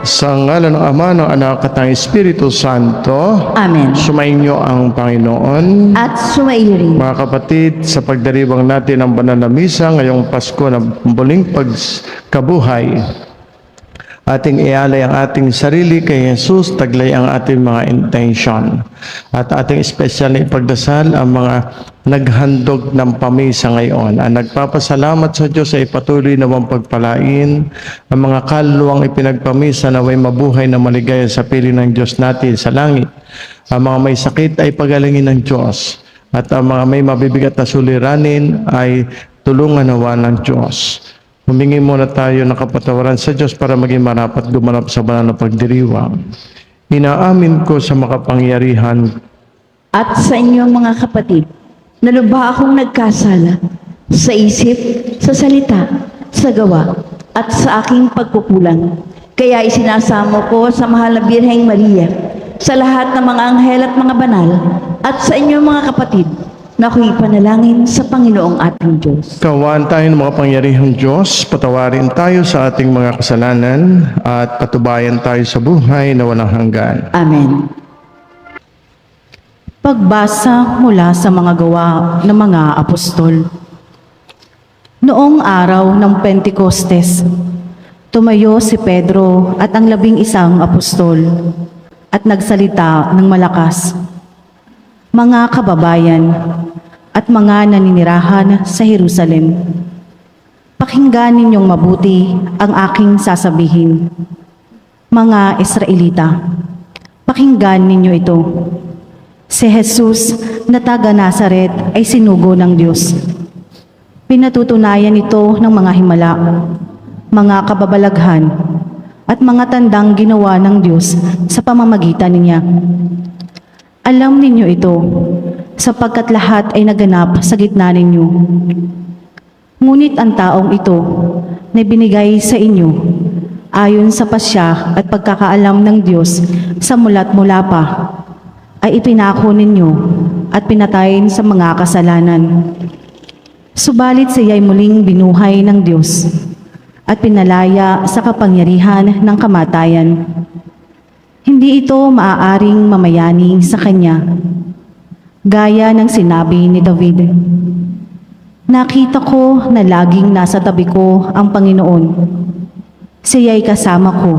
Sa ngalan ng Ama, ng Anak at ng Espiritu Santo. Amen. Sumainyo ang Panginoon. At sumaiyo rin. Mga kapatid, sa pagdiriwang natin ng banal na misa ngayong Pasko na muling pagkabuhay, ating ialay ang ating sarili kay Jesus, taglay ang ating mga intention. At ating espesyal na ipagdasal ang mga naghandog ng pamisa ngayon. Ang nagpapasalamat sa Diyos ay patuloy nawang pagpalain ang mga kaluluwang ipinagpamisa na may mabuhay na maligaya sa piling ng Diyos natin sa langit. Ang mga may sakit ay pagalingin ng Diyos. At ang mga may mabibigat na suliranin ay tulungan nawa ng Diyos. Humingi muna tayo ng kapatawaran sa Diyos para maging marapat gumanap sa banal na pagdiriwang. Inaamin ko sa makapangyarihan At sa inyong mga kapatid, na lubha akong nagkasala sa isip, sa salita, sa gawa, at sa aking pagkukulang. Kaya isinasamo ko sa mahal na Birheng Maria, sa lahat ng mga anghel at mga banal, at sa inyong mga kapatid, na ako'y panalangin sa Panginoong ating Diyos. Kawaan tayo ng mga pangyarihang Diyos, patawarin tayo sa ating mga kasalanan, at patubayan tayo sa buhay na walang hanggan. Amen. Pagbasa mula sa mga gawa ng mga apostol. Noong araw ng Pentekostes, tumayo si Pedro at ang 11 apostol at nagsalita ng malakas. Mga kababayan at mga naninirahan sa Jerusalem, pakinggan ninyong mabuti ang aking sasabihin. Mga Israelita, pakinggan ninyo ito. Si Jesus na taga Nazaret ay sinugo ng Diyos. Pinatutunayan ito ng mga himala, mga kababalaghan, at mga tandang ginawa ng Diyos sa pamamagitan niya. Alam ninyo ito, sapagkat lahat ay naganap sa gitna ninyo. Ngunit ang taong ito na binigay sa inyo, ayon sa pasya at pagkakaalam ng Diyos sa mula't mula pa, ay ipinako ninyo at pinatayin sa mga kasalanan. Subalit siya ay muling binuhay ng Diyos at pinalaya sa kapangyarihan ng kamatayan. Hindi ito maaaring mamayani sa Kanya. Gaya ng sinabi ni David, nakita ko na laging nasa tabi ko ang Panginoon. Siya'y kasama ko,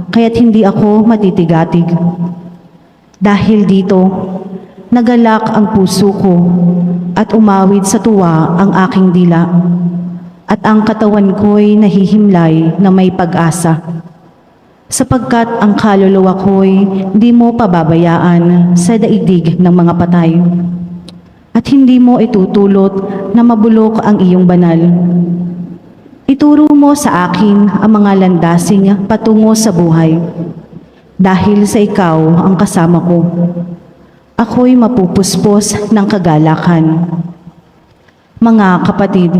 kaya't hindi ako matitigatig. Dahil dito, nagalak ang puso ko at umawid sa tuwa ang aking dila, at ang katawan ko'y nahihimlay na may pag-asa. Sapagkat ang kaluluwa ko'y di mo pababayaan sa daigdig ng mga patay, at hindi mo itutulot na mabulok ang iyong banal. Ituro mo sa akin ang mga landasing patungo sa buhay, dahil sa ikaw ang kasama ko. Ako'y mapupuspos ng kagalakan. Mga kapatid,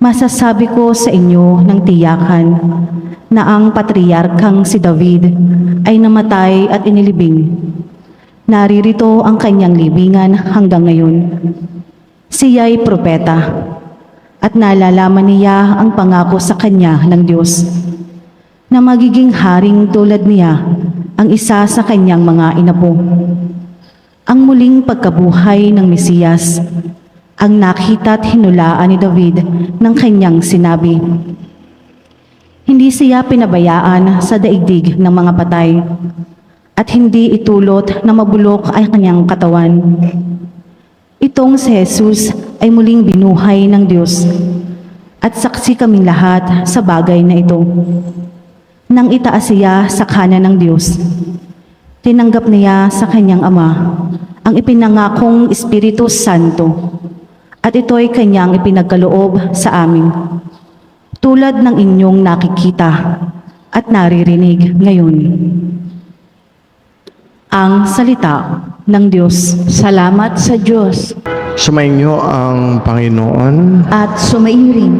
masasabi ko sa inyo ng tiyakan na ang patriarkang si David ay namatay at inilibing. Naririto ang kanyang libingan hanggang ngayon. Siya'y propeta at nalalaman niya ang pangako sa kanya ng Diyos na magiging haring tulad niya ang isa sa kanyang mga inapo. Ang muling pagkabuhay ng Mesiyas ang nakita at hinulaan ni David ng kanyang sinabi. Hindi siya pinabayaan sa daigdig ng mga patay, at hindi itulot na mabulok ay kanyang katawan. Itong si Jesus ay muling binuhay ng Diyos, at saksi kaming lahat sa bagay na ito. Nang itaas siya sa kanan ng Diyos, tinanggap niya sa kanyang Ama ang ipinangakong Espiritu Santo, at ito'y kanyang ipinagkaloob sa amin, tulad ng inyong nakikita at naririnig ngayon. Ang salita ng Diyos. Salamat sa Diyos. Sumainyo ang Panginoon. At sumaiyo rin.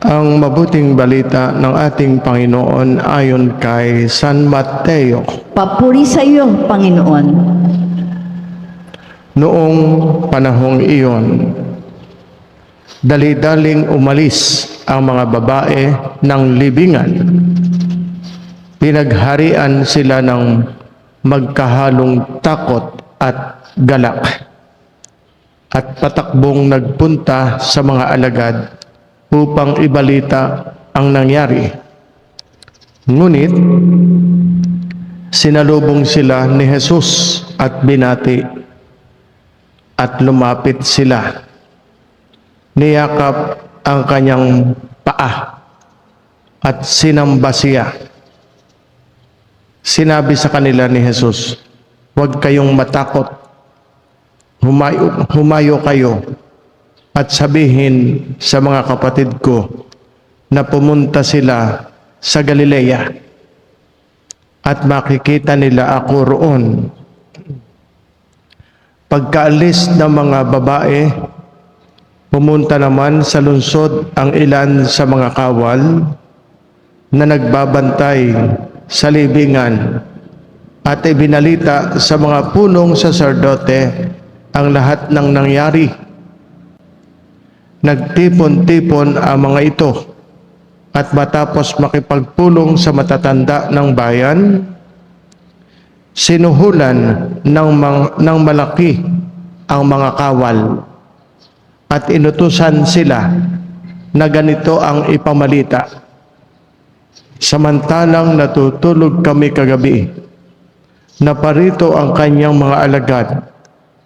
Ang mabuting balita ng ating Panginoon ayon kay San Mateo. Papuri sa iyo, Panginoon. Noong panahong iyon, dali-daling umalis ang mga babae ng libingan Pinagharian sila ng magkahalong takot at galak at patakbong nagpunta sa mga alagad upang ibalita ang nangyari. Ngunit sinalubong sila ni Jesus at binati at lumapit sila. Niyakap ang kanyang paa at sinamba siya. Sinabi sa kanila ni Jesus, "Huwag kayong matakot. Humayo kayo at sabihin sa mga kapatid ko na pumunta sila sa Galilea at makikita nila ako roon." Pagkaalis ng mga babae, pumunta naman sa lungsod ang ilan sa mga kawal na nagbabantay sa libingan at ibinalita sa mga punong saserdote ang lahat ng nangyari. Nagtipon-tipon ang mga ito at matapos makipagpulong sa matatanda ng bayan, sinuhulan ng malaki ang mga kawal at inutusan sila na ganito ang ipamalita. "Samantalang natutulog kami kagabi, naparito ang kanyang mga alagad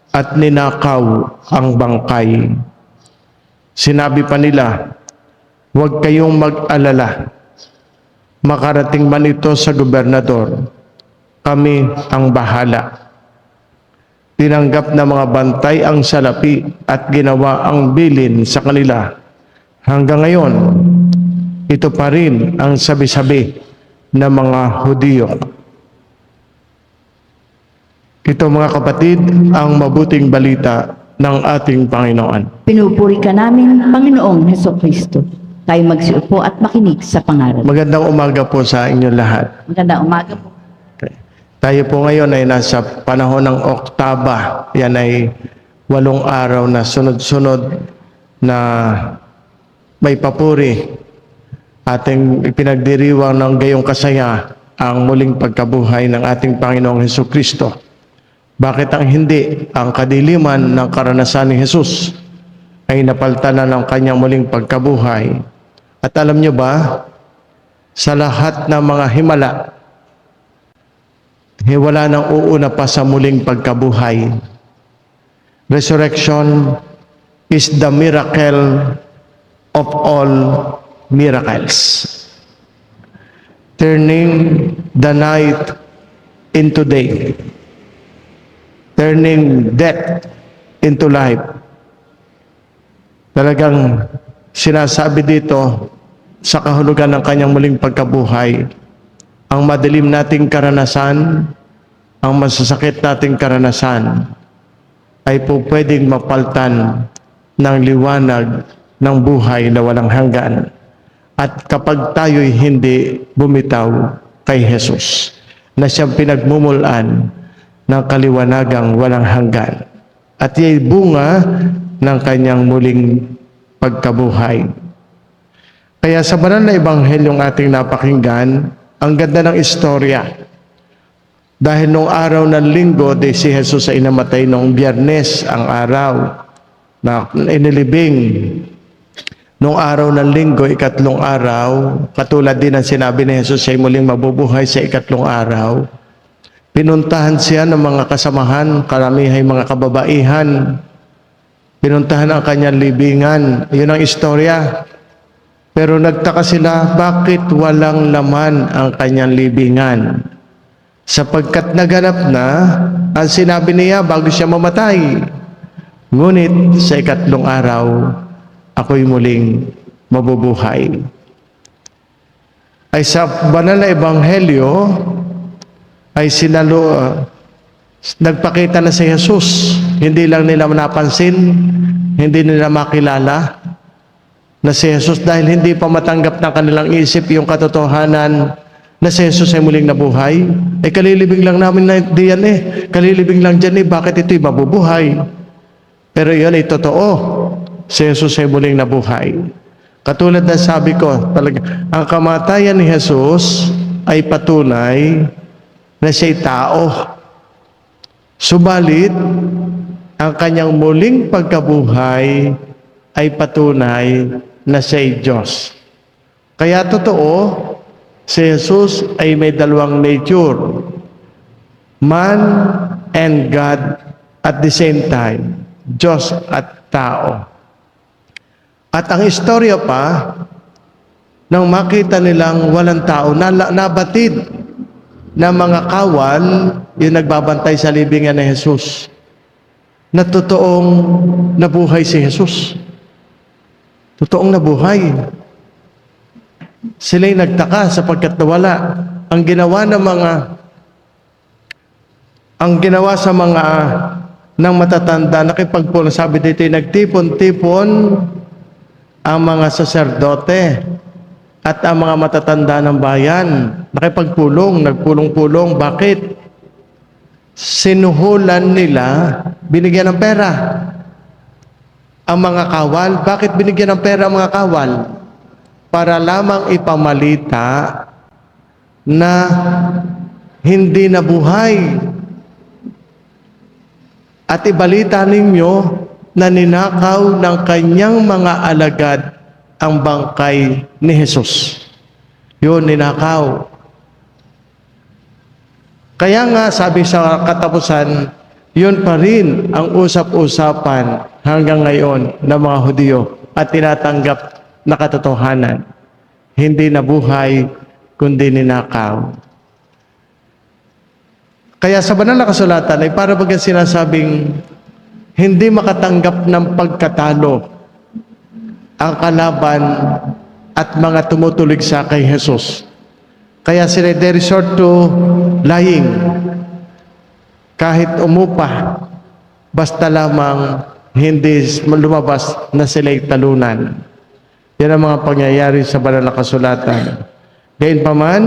at ninakaw ang bangkay. Sinabi pa nila, 'Huwag kayong mag-alala. Makarating man ito sa gobernador, kami ang bahala.' Tinanggap na mga bantay ang salapi at ginawa ang bilin sa kanila. Hanggang ngayon, ito pa rin ang sabi-sabi ng mga Hudyo." Ito mga kapatid, ang mabuting balita ng ating Panginoon. Pinupuri ka namin, Panginoong Hesukristo. Tayo magsiupo at makinig sa pangaral. Magandang umaga po sa inyo lahat. Magandang umaga po. Tayo po ngayon ay nasa panahon ng Oktaba. Yan ay 8 araw na sunod-sunod na may papuri. Ating ipinagdiriwang ng gayong kasaya ang muling pagkabuhay ng ating Panginoong Hesukristo. Bakit ang hindi? Ang kadiliman ng karanasan ni Jesus ay napaltanan ng kanyang muling pagkabuhay. At alam nyo ba, sa lahat ng mga himala, wala nang uuna pa sa muling pagkabuhay. Resurrection is the miracle of all miracles. Turning the night into day. Turning death into life. Talagang sinasabi dito sa kahulugan ng kanyang muling pagkabuhay, ang madilim nating karanasan, ang masasakit nating karanasan, ay po pwedeng mapaltan ng liwanag ng buhay na walang hanggan. At kapag tayo'y hindi bumitaw kay Jesus, na siyang pinagmumulan ng kaliwanagang walang hanggan, at iya'y bunga ng kanyang muling pagkabuhay. Kaya sa banal na ebanghelyong ating napakinggan, ang ganda ng istorya. Dahil nung araw ng linggo, si Jesus ay namatay nung Biyernes, ang araw na inilibing. Nung araw ng linggo, 3 araw, katulad din ang sinabi ni Jesus, siya ay muling mabubuhay sa 3 araw. Pinuntahan siya ng mga kasamahan, karamihay mga kababaihan. Pinuntahan ang kanyang libingan. Yun ang istorya. Pero nagtaka sila, bakit walang laman ang kanyang libingan? Sapagkat naganap na ang sinabi niya bago siya mamatay. Ngunit sa 3 araw, ako'y muling mabubuhay. Ay sa banal na ebanghelyo, ay nagpakita na si Jesus. Hindi lang nila napansin, hindi nila makilala na si Jesus, dahil hindi pa matanggap ng kanilang isip yung katotohanan na si Jesus ay muling nabuhay. Ay kalilibing lang namin na diyan kalilibing lang dyan bakit ito'y mabubuhay? Pero yun ay totoo, si Jesus ay muling nabuhay. Katulad na sabi ko, talaga, ang kamatayan ni Jesus ay patunay na siya'y tao. Subalit, ang kanyang muling pagkabuhay ay patunay na siya'y Diyos. Kaya totoo, si Jesus ay may dalawang nature, man and God at the same time, Diyos at tao. At ang istorya pa, nang makita nilang walang tao, nabatid na mga kawal yung nagbabantay sa libingan ni Jesus, na totoong nabuhay si Jesus. Totoong nabuhay. Sila'y nagtaka sapagkat nawala. Ang ginawa sa mga ng matatanda, nakipagpulong, sabi dito, nagtipon-tipon ang mga saserdote at ang mga matatanda ng bayan. Nakipagpulong, nagpulong-pulong. Bakit? Sinuhulan nila, binigyan ng pera ang mga kawal. Bakit binigyan ng pera ang mga kawal? Para lamang ipamalita na hindi nabuhay. At ibalita ninyo na ninakaw ng kanyang mga alagad ang bangkay ni Jesus. Yun, ninakaw. Kaya nga, sabi sa katapusan, yun pa rin ang usap-usapan hanggang ngayon ng mga Hudyo at tinatanggap na katotohanan. Hindi nabuhay, kundi ninakaw. Kaya sa banal na kasulatan ay para bagang sinasabing hindi makatanggap ng pagkatalo ang kalaban at mga tumutulig sa kay Jesus. Kaya sila they resort to lying. Kahit umupa, basta lamang hindi lumabas na sila'y talunan. Yan ang mga pangyayari sa banal na kasulatan. Gayunpaman,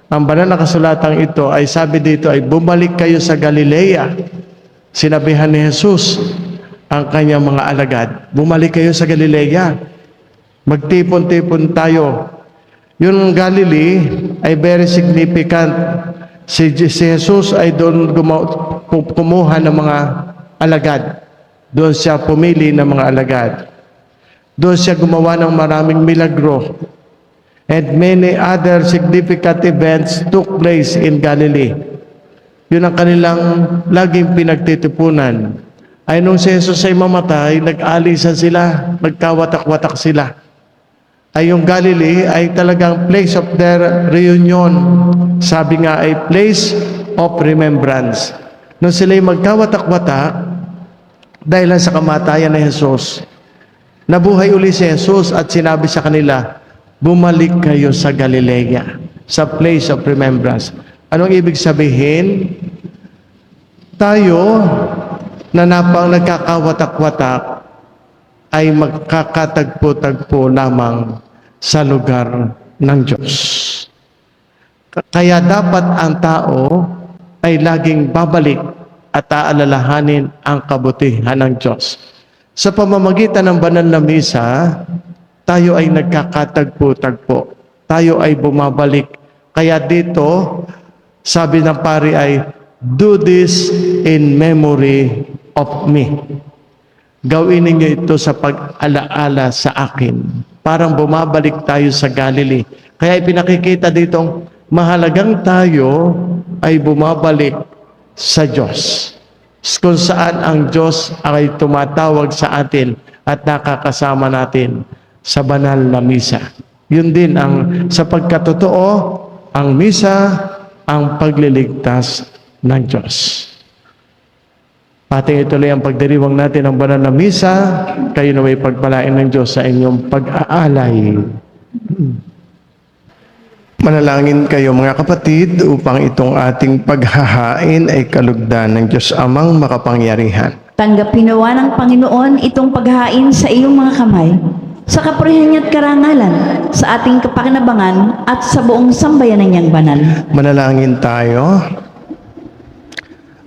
ang banal na kasulatang ito ay sabi dito ay bumalik kayo sa Galilea. Sinabihan ni Jesus ang kanyang mga alagad, bumalik kayo sa Galilea. Magtipon-tipon tayo. Yung Galilee ay very significant. Si Jesus ay doon kumuha ng mga alagad. Doon siya pumili ng mga alagad. Doon siya gumawa ng maraming milagro. And many other significant events took place in Galilee. Yun ang kanilang laging pinagtitipunan. Ay nung si Jesus ay mamatay, nag-alisan sila, nagkawatak-watak sila. Ay yung Galilee ay talagang place of their reunion. Sabi nga ay place of remembrance. Nung sila'y magkawatak-watak, dahil sa kamatayan ni Jesus, nabuhay uli si Jesus at sinabi sa kanila, bumalik kayo sa Galilea, sa place of remembrance. Anong ibig sabihin? Tayo na nagkakawatak-watak ay magkakatagpo-tagpo lamang sa lugar ng Diyos. Kaya dapat ang tao ay laging babalik at aalalahanin ang kabutihan ng Diyos. Sa pamamagitan ng banal na misa, tayo ay nagkakatagpo-tagpo. Tayo ay bumabalik. Kaya dito, sabi ng pari ay, do this in memory of me. Gawin ninyo ito sa pag-alaala sa akin. Parang bumabalik tayo sa Galilee. Kaya ipinakikita ditong mahalagang tayo ay bumabalik sa Diyos. Kung saan ang Diyos ay tumatawag sa atin at nakakasama natin sa banal na misa. Yun din ang sapagkatotoo, ang misa, ang pagliligtas ng Diyos. Ating ituloy ang pagdiriwang natin ng banal na misa. Kayo na may pagpalain ng Diyos sa inyong pag-aalay. Manalangin kayo mga kapatid upang itong ating paghahain ay kalugdan ng Diyos Amang makapangyarihan. Tanggapin nawa ng Panginoon itong paghain sa iyong mga kamay, sa kapurihan niya at karangalan, sa ating kapakinabangan at sa buong sambayanan niyang banal. Manalangin tayo.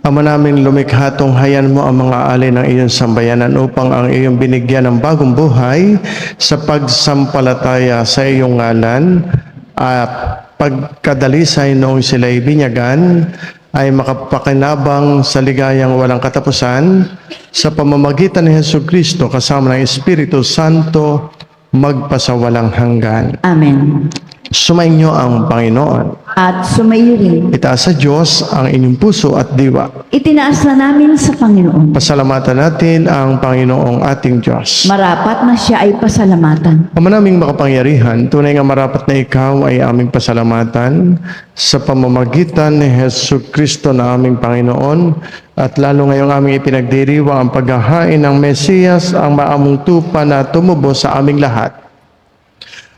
Ama namin lumikha, tunghayan mo ang mga alay ng iyong sambayanan upang ang iyong binigyan ng bagong buhay sa pagsampalataya sa iyong ngalan at pagkadalisay noong sila'y binyagan ay makapakinabang sa ligayang walang katapusan sa pamamagitan ni Jesucristo kasama ng Espiritu Santo magpasawalang hanggan. Amen. Sumainyo ang Panginoon. At sumayo rin. Itaas sa Diyos ang inyong puso at diwa. Itinaas na namin sa Panginoon. Pasalamatan natin ang Panginoong ating Diyos. Marapat na siya ay pasalamatan. Ama naming makapangyarihan, tunay nga marapat na ikaw ay aming pasalamatan sa pamamagitan ni Jesucristo na aming Panginoon at lalo ngayong aming ipinagdiriwang ang paghahain ng Mesiyas, ang maamong tupa na tumubo sa aming lahat.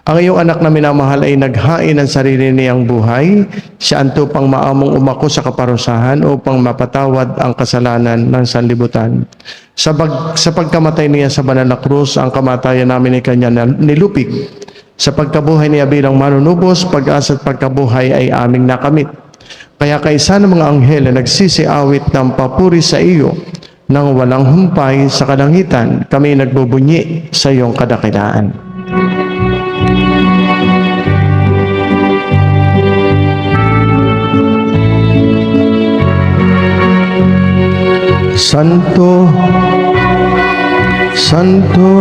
Ang iyong anak na minamahal ay naghain ng sarili niyang buhay. Siya ang tupang maamong umako sa kaparusahan upang mapatawad ang kasalanan ng sanlibutan. Sa pagkamatay niya sa banal na krus, ang kamatayan namin ay kanya nilupig. Sa pagkabuhay niya bilang manunubos, pag-asa at pagkabuhay ay aming nakamit. Kaya kaisa ng mga anghel na nagsisiawit ng papuri sa iyo, nang walang humpay sa kalangitan, kami nagbubunyi sa iyong kadakilaan. Santo, Santo,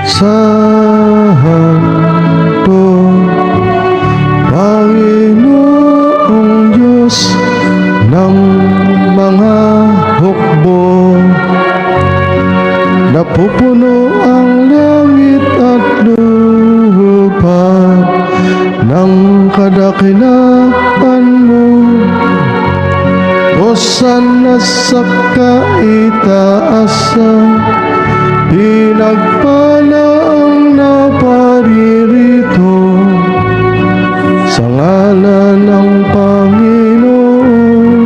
Santo, Panginoong Diyos ng mga hukbo, napupuno ang langit at lupa ng kadakilaan mo. Hosana sa kaitaasan, pinagpala ang naparirito sa ngalan ng Panginoon.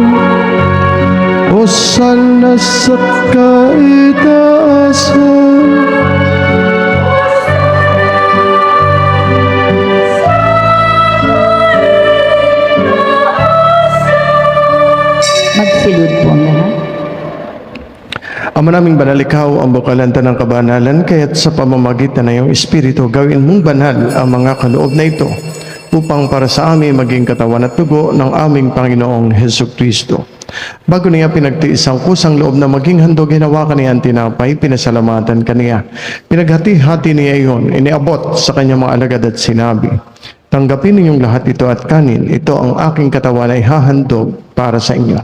Hosana sa kaitaasan. Magsilod po ang lahat. Ama naming banal, ikaw ang bukalanta ng kabanalan, kaya't sa pamamagitan ng iyong Espiritu, gawin mong banal ang mga kaloob na ito, upang para sa amin maging katawan at dugo ng aming Panginoong Hesukristo. Bago niya pinagtiis ang kusang loob na maging handog, hinawakan niya ang tinapay, pinasalamatan kaniya. Pinaghati-hati niya iyon, iniabot sa kanyang mga alagad at sinabi, tanggapin ninyong lahat ito at kanin, ito ang aking katawan ay hahandog para sa inyo.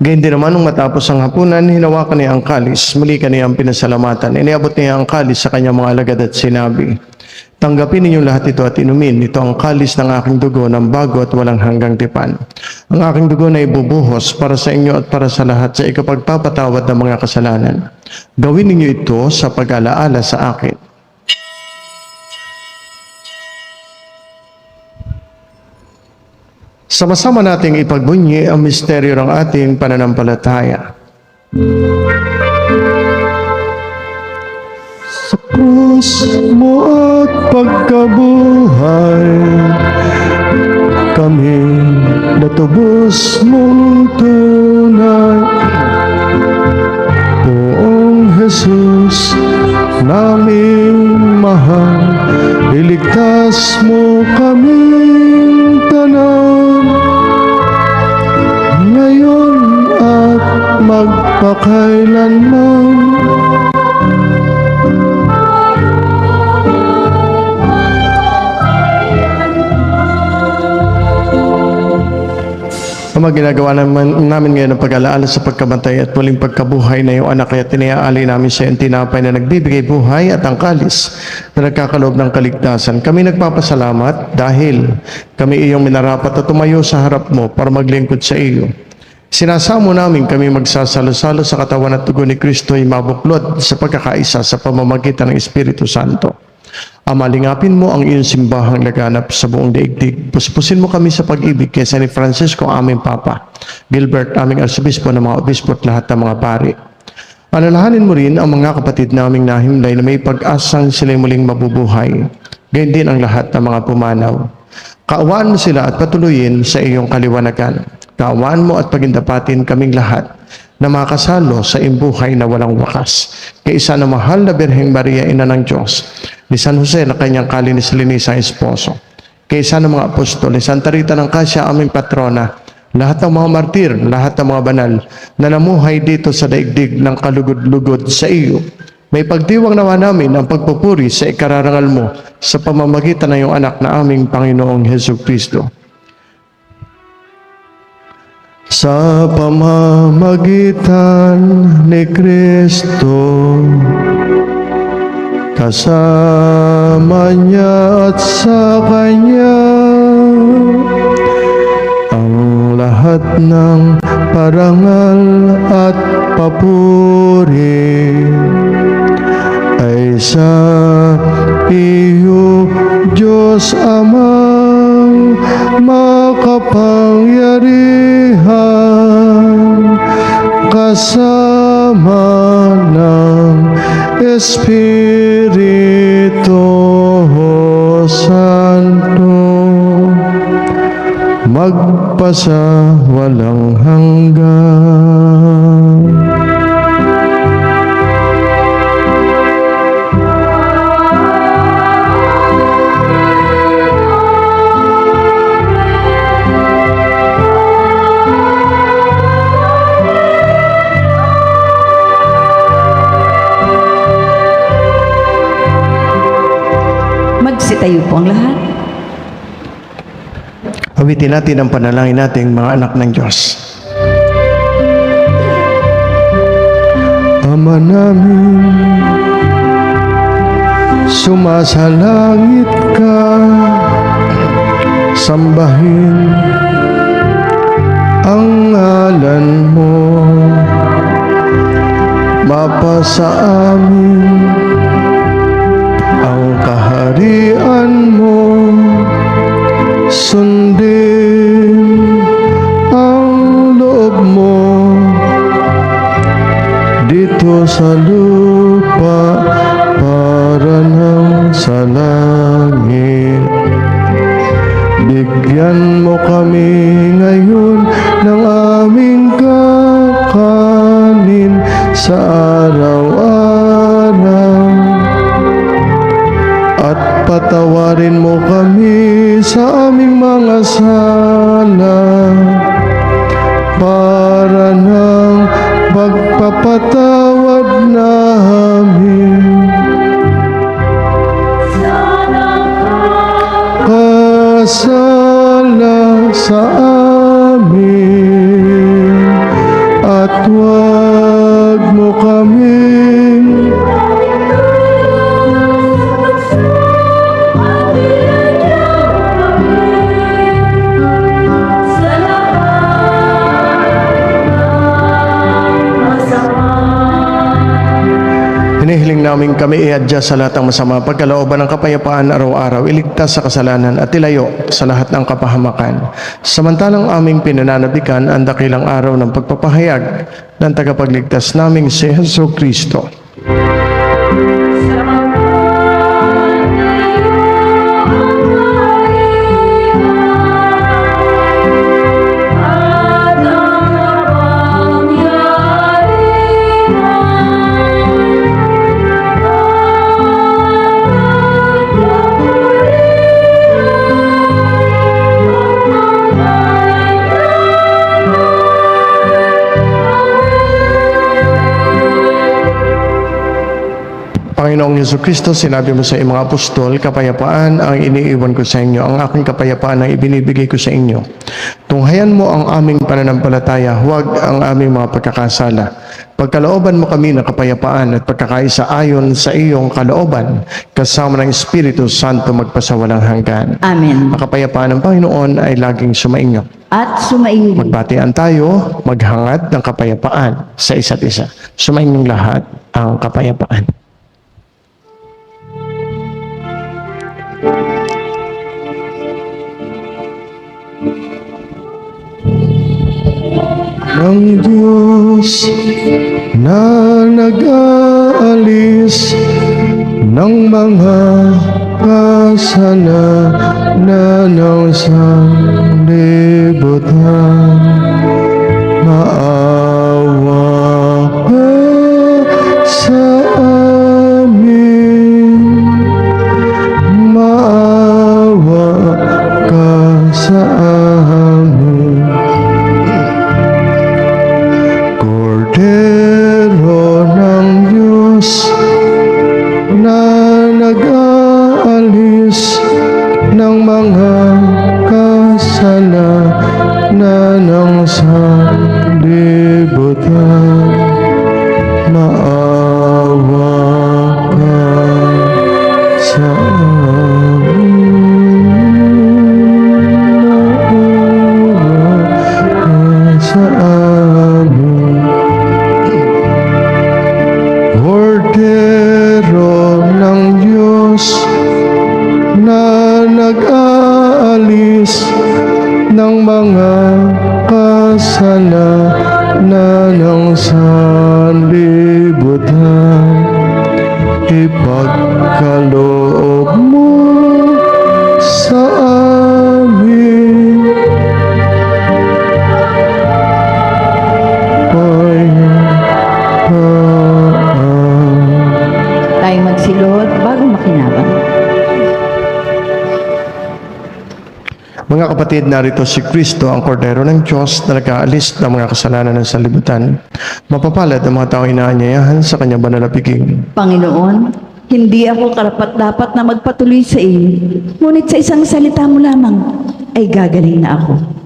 Gayun din naman, nung matapos ang hapunan, hinawakan niya ang kalis, muli kaniya ang pinasalamatan. Iniabot niya ang kalis sa kanyang mga alagad at sinabi, tanggapin ninyo lahat ito at inumin. Ito ang kalis ng aking dugo ng bago at walang hanggang tipan. Ang aking dugo na ibubuhos para sa inyo at para sa lahat sa ikapagpapatawad ng mga kasalanan. Gawin ninyo ito sa pag-alaala sa akin. Sama-sama nating ipagbunyi ang misteryo ng ating pananampalataya. Sa krus mo at pagkabuhay, kami natubos mong tunay. Poong Jesus, naming mahal, iligtas mo kaming tanan. Ngayon at magpakailanman. Ang ginagawa namin ngayon ng pag-alaala sa pagkamatay at muling pagkabuhay na iyong anak, kaya tiniaalay namin sa iyong tinapay na nagbibigay buhay at ang kalis na nagkakaloob ng kaligtasan. Kami nagpapasalamat dahil kami iyong minarapat at tumayo sa harap mo para maglingkod sa iyo. Sinasamo namin kami magsasalo-salo sa katawan at dugo ni Kristo ay mabuklod sa pagkakaisa sa pamamagitan ng Espiritu Santo. Ama, lingapin mo ang iyong simbahang laganap sa buong daigdig. Puspusin mo kami sa pag-ibig kay San Francisco, aming Papa, Gilbert, aming Arsobispo, ng mga obispo at lahat ng mga pari. Alalahanin mo rin ang mga kapatid naming nahimlay na may pag-asang sila'y muling mabubuhay. Gayon din ang lahat ng mga pumanaw. Kaawaan mo sila at patuloyin sa iyong kaliwanagan. Kaawaan mo at pagindapatin kaming lahat na makasalo sa imbuhay na walang wakas. Kay isa na mahal na Birheng Maria, Ina ng Diyos, ni San Jose na kanyang kalinis-linisang esposo, kay isa ng mga apostol, ni Santa Rita ng Cassia, aming patrona, lahat ng mga martir, lahat ng mga banal na namuhay dito sa daigdig ng kalugod-lugod sa iyo, may pagdiwang nawa namin ang pagpupuri sa ikararangal mo sa pamamagitan ng iyong anak na aming Panginoong Hesus Kristo. Sa pamamagitan ni Kristo, kasama niya at sa Kanya, ang lahat ng parangal at papuri ay sa iyo, Diyos Amang makapangyarihan, kasama ng Espiritu Santo, magpasa walang hanggan. Magsitayo po ang lahat. Awitin natin ang panalangin nating mga anak ng Diyos. Ama namin, sumasalangit ka, sambahin ang ngalan mo, mapasa amin ang kaharian mo, sundin ang loob mo dito sa lupa para ng sa langit. Bigyan mo kami ngayon ng aming kakanin sa araw-araw, at patawarin mo kami sa aming mga sala para ng pagpapatawad namin. Kasala sa amin at huwag mo kaming hinihiling namin kami iadya sa lahat ng masama, pagkalooban ng kapayapaan araw-araw, iligtas sa kasalanan at ilayo sa lahat ng kapahamakan. Samantalang aming pinananabikan ang dakilang araw ng pagpapahayag ng tagapagligtas naming si Hesus Kristo. Panginoong Hesus Kristo, sinabi mo sa iyong mga apostol, kapayapaan ang iniiwan ko sa inyo, ang aking kapayapaan ang ibinibigay ko sa inyo. Tunghayan mo ang aming pananampalataya, huwag ang aming mga pagkakasala. Pagkalooban mo kami ng kapayapaan at pagkakaisa ayon sa iyong kalooban, kasama ng Espiritu Santo magpasawalang hanggan. Amen. Ang kapayapaan ng Panginoon ay laging sumainyo. At sumairin. Magbatian tayo, maghangad ng kapayapaan sa isa't isa. Sumainyong lahat ang kapayapaan. Ng Diyos na nag-aalis ng mga kasalanan ng sanlibutan, maawa sa amin, maawa ka sa amin. Kordero ng Diyos na nag-aalis ng mga kasalanan ng sanlibutan, maawa ka sa amin, maawa ka sa amin. Kordero ng Diyos na nag-aalis ng mga kasalanan ng sanlibutan, ipagkaloob mo sa amin. Tayo magsilod bago makinabang. Mga kapatid, narito si Kristo, ang kordero ng Diyos na nag-aalis ng mga kasalanan ng sanlibutan. Mapapalad ang mga taong inaanyayahan sa kanyang banal na piging. Panginoon, hindi ako karapat-dapat na magpatuloy sa iyo, ngunit sa isang salita mo lamang ay gagaling na ako.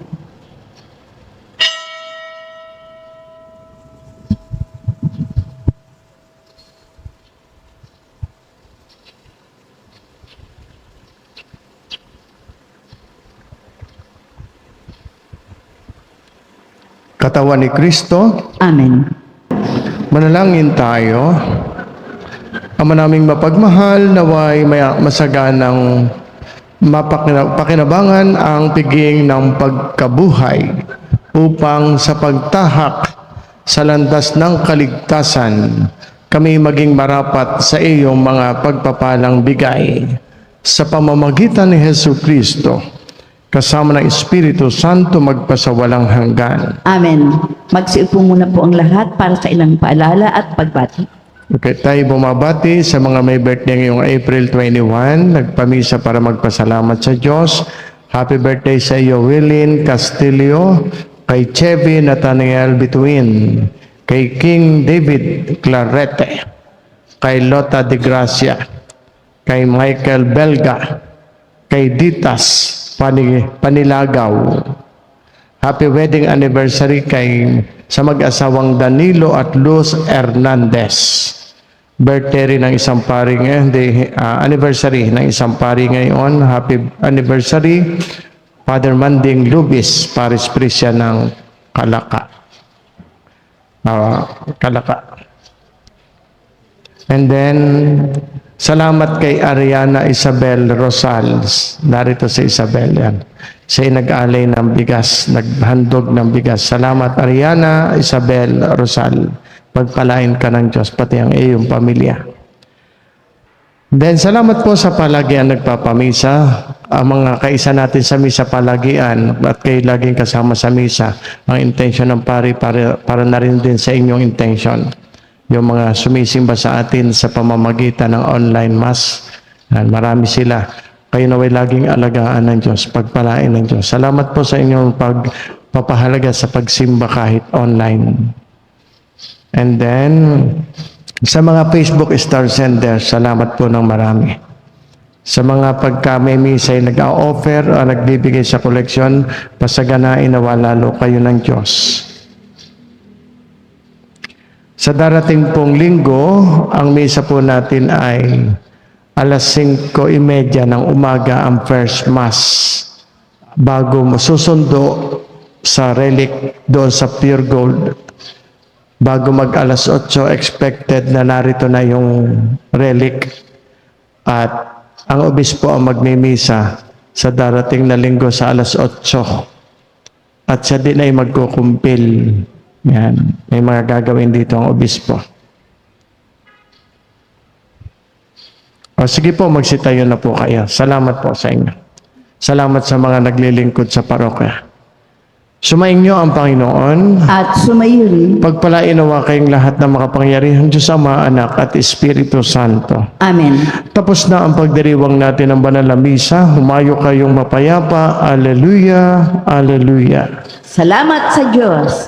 Katawan ni Kristo, Amen. manalangin tayo. Ama naming mapagmahal, naway masaganang pakinabangan ang piging ng pagkabuhay upang sa pagtahak sa landas ng kaligtasan, kami maging marapat sa iyong mga pagpapalang bigay sa pamamagitan ni Hesu Kristo, kasama ng Espiritu Santo magpasawalang hanggan. Amen. Magsiupo muna po ang lahat para sa ilang paalala at pagbati. Okay, tayo bumabati sa mga may birthday ngayong April 21. Nagpamisa para magpasalamat sa Diyos. Happy birthday sa iyo, Willin Castillo, kay Chevy Nathaniel Bituin, kay King David Clarete, kay Lota de Gracia, kay Michael Belga, kay Ditas Panilagaw. Happy wedding anniversary sa mag-asawang Danilo at Luz Hernandez. Birthday rin ng isang pari ngayon, anniversary ng isang pari ngayon. Happy anniversary, Father Manding Lubis, Paris Prisya ng Kalaka. And then, salamat kay Ariana Isabel Rosales. Narito si Isabel yan. Siya nag-alay ng bigas, naghandog ng bigas. Salamat Ariana Isabel Rosal. Pagpalain ka ng Diyos, pati ang iyong pamilya. Then, salamat po sa palagian nagpapamisa. Ang mga kaisa natin sa misa palagian at kayo laging kasama sa misa. Ang intensyon ng pari para na rin din sa inyong intensyon. Yung mga sumisimba sa atin sa pamamagitan ng online mass. Marami sila. Kayo naway laging alagaan ng Diyos, pagpalain ng Diyos. Salamat po sa inyong pagpapahalaga sa pagsimba kahit online. And then, sa mga Facebook Star Sender, salamat po ng marami. Sa mga pagka-misa ay nag-offer o nagbibigay sa koleksyon, pasaganain na lalo kayo ng Diyos. Sa darating pong linggo, ang misa po natin ay alas 5:30 ng umaga ang first mass bago masusundo sa relic doon sa Pure Gold. Bago mag alas 8, expected na narito na yung relic at ang obispo ang magmimisa sa darating na linggo sa alas 8 at siya din ay magkukumpil. Yan. May mga gagawin dito ang obispo. O sige po, magsitayo na po kayo. Salamat po sa inyo. Salamat sa mga naglilingkod sa parokya. Sumainyo ang Panginoon. At sumayo rin. Pagpalain nawa kayong lahat ng makapangyarihan Diyos Ama, Anak at Espiritu Santo. Amen. Tapos na ang pagdiriwang natin ng banal na misa. Humayo kayong mapayapa. Alleluia, alleluia. Salamat sa Diyos.